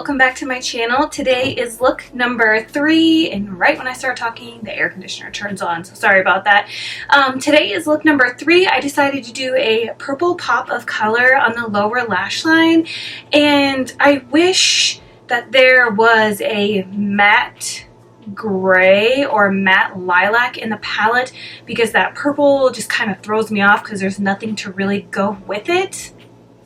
welcome back to my channel. Today is look number 3, and right when I start talking, the air conditioner turns on, so sorry about that. Today is look number 3. I decided to do a purple pop of color on the lower lash line, and I wish that there was a matte gray or matte lilac in the palette, because that purple just kind of throws me off because there's nothing to really go with it.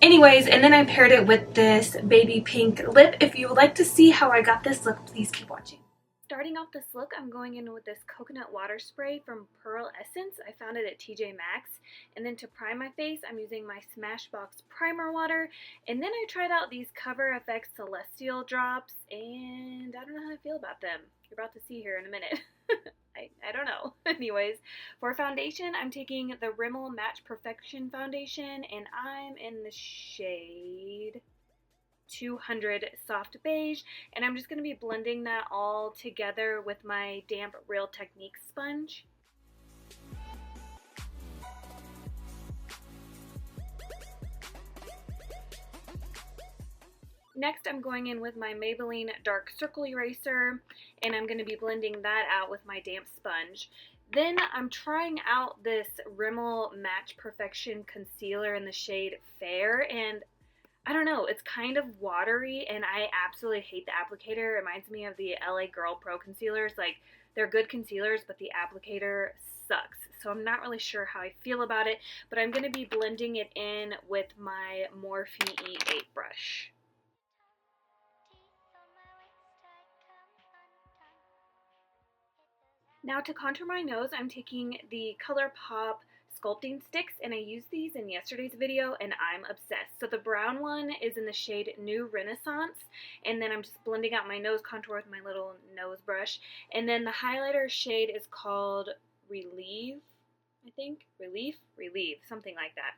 Anyways, and then I paired it with this baby pink lip. If you would like to see how I got this look, please keep watching. Starting off this look, I'm going in with this coconut water spray from Pearlessence. I found it at TJ Maxx. And then to prime my face, I'm using my Smashbox primer water. And then I tried out these CoverFX Celestial drops, and I don't know how I feel about them. You're about to see here in a minute. I don't know. Anyways, for foundation, I'm taking the Rimmel Match Perfection Foundation, and I'm in the shade 200 Soft Beige, and I'm just going to be blending that all together with my damp Real Technique sponge. Next, I'm going in with my Maybelline Dark Circle Eraser, and I'm going to be blending that out with my damp sponge. Then I'm trying out this Rimmel Match Perfection Concealer in the shade Fair, and I don't know, it's kind of watery, and I absolutely hate the applicator. It reminds me of the LA Girl Pro concealers. Like, they're good concealers, but the applicator sucks. So I'm not really sure how I feel about it, but I'm going to be blending it in with my Morphe E8 brush. Now to contour my nose, I'm taking the Colourpop sculpting sticks, and I used these in yesterday's video, and I'm obsessed. So the brown one is in the shade New Renaissance, and then I'm just blending out my nose contour with my little nose brush. And then the highlighter shade is called Relieve, I think? Relieve, something like that.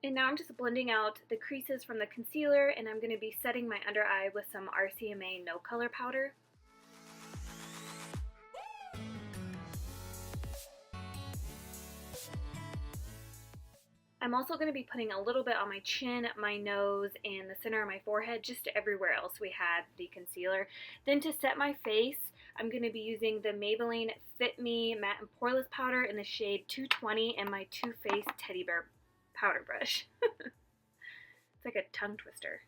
And now I'm just blending out the creases from the concealer, and I'm going to be setting my under eye with some RCMA No Color powder. I'm also going to be putting a little bit on my chin, my nose, and the center of my forehead, just everywhere else we had the concealer. Then to set my face, I'm going to be using the Maybelline Fit Me Matte and Poreless powder in the shade 220 and my Too Faced Teddy Bear powder brush. It's like a tongue twister.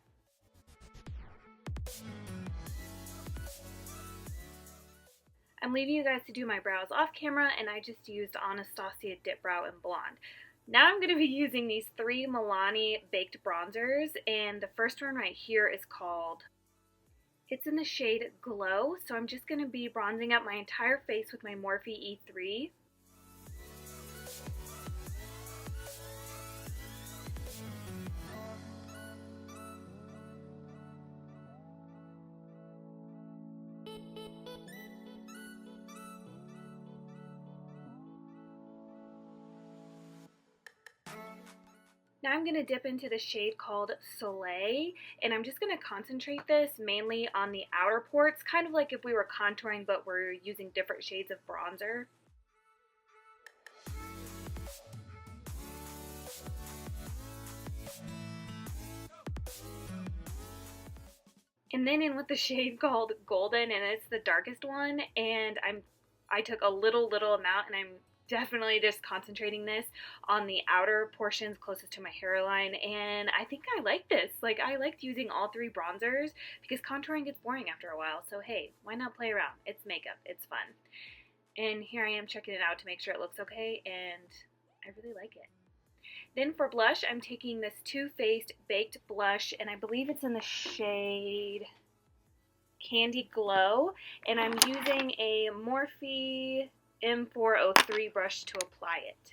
I'm leaving you guys to do my brows off camera, and I just used Anastasia Dip Brow in Blonde. Now I'm going to be using these 3 Milani baked bronzers, and the first one right here is called, it's in the shade Glow, so I'm just going to be bronzing up my entire face with my Morphe E3. Now I'm going to dip into the shade called Soleil, and I'm just going to concentrate this mainly on the outer ports, kind of like if we were contouring but we're using different shades of bronzer. And then in with the shade called Golden, and it's the darkest one, and I took a little amount, and I'm definitely just concentrating this on the outer portions closest to my hairline, and I think I like this. Like, I liked using all 3 bronzers because contouring gets boring after a while, so hey, why not play around? It's makeup, it's fun. And here I am checking it out to make sure it looks okay, and I really like it. Then for blush, I'm taking this Too Faced Baked Blush, and I believe it's in the shade Candy Glow, and I'm using a Morphe M403 brush to apply it.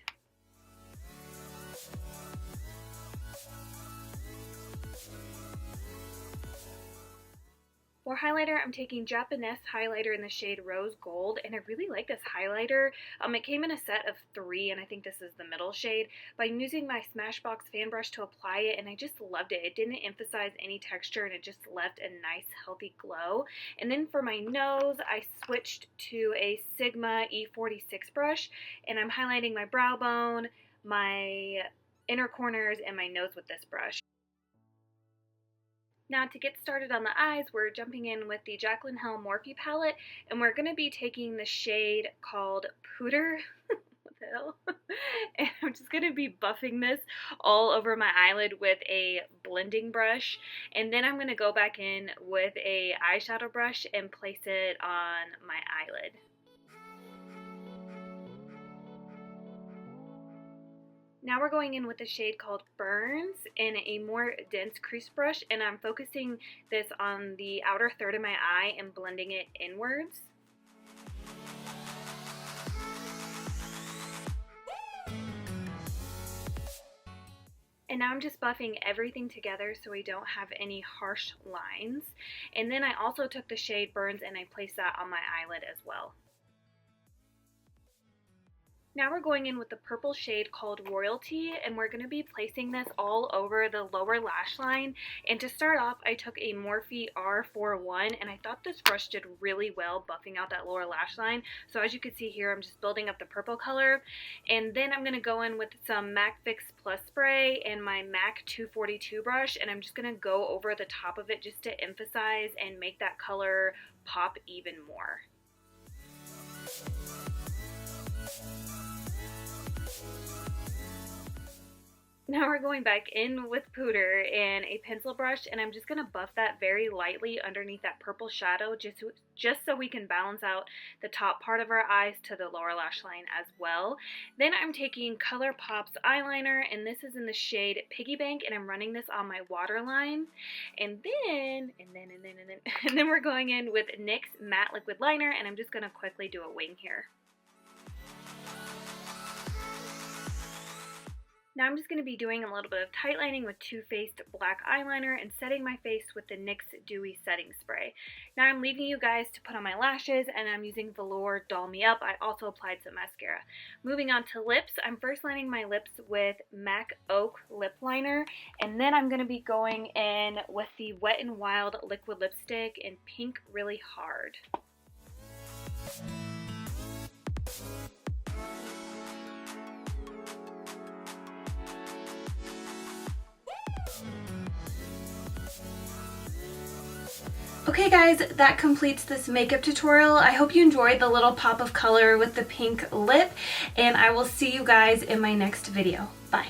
For highlighter, I'm taking Japonesque highlighter in the shade Rose Gold, and I really like this highlighter. It came in a set of 3, and I think this is the middle shade, but I'm using my Smashbox fan brush to apply it, and I just loved it. It didn't emphasize any texture, and it just left a nice, healthy glow. And then for my nose, I switched to a Sigma E46 brush, and I'm highlighting my brow bone, my inner corners, and my nose with this brush. Now to get started on the eyes, we're jumping in with the Jaclyn Morphe palette, and we're going to be taking the shade called Pooter. What the hell? And I'm just going to be buffing this all over my eyelid with a blending brush, and then I'm going to go back in with a eyeshadow brush and place it on my eyelid. Now we're going in with a shade called Burns in a more dense crease brush, and I'm focusing this on the outer third of my eye and blending it inwards. And now I'm just buffing everything together so we don't have any harsh lines. And then I also took the shade Burns and I placed that on my eyelid as well. Now we're going in with the purple shade called Royalty, and we're going to be placing this all over the lower lash line. And to start off, I took a Morphe R41, and I thought this brush did really well buffing out that lower lash line. So as you can see here, I'm just building up the purple color. And then I'm going to go in with some MAC Fix Plus spray and my MAC 242 brush, and I'm just going to go over the top of it just to emphasize and make that color pop even more. Now we're going back in with Pooter and a pencil brush, and I'm just going to buff that very lightly underneath that purple shadow just so we can balance out the top part of our eyes to the lower lash line as well. Then I'm taking Colourpop's eyeliner, and this is in the shade Piggy Bank, and I'm running this on my waterline. And then we're going in with NYX Matte Liquid Liner, and I'm just going to quickly do a wing here. Now I'm just going to be doing a little bit of tight lining with Too Faced black eyeliner and setting my face with the NYX Dewy setting spray. Now I'm leaving you guys to put on my lashes, and I'm using Velour Doll Me Up. I also applied some mascara. Moving on to lips, I'm first lining my lips with MAC Oak Lip Liner, and then I'm going to be going in with the Wet n Wild liquid lipstick in Pink Really Hard. Okay guys, that completes this makeup tutorial. I hope you enjoyed the little pop of color with the pink lip, and I will see you guys in my next video. Bye.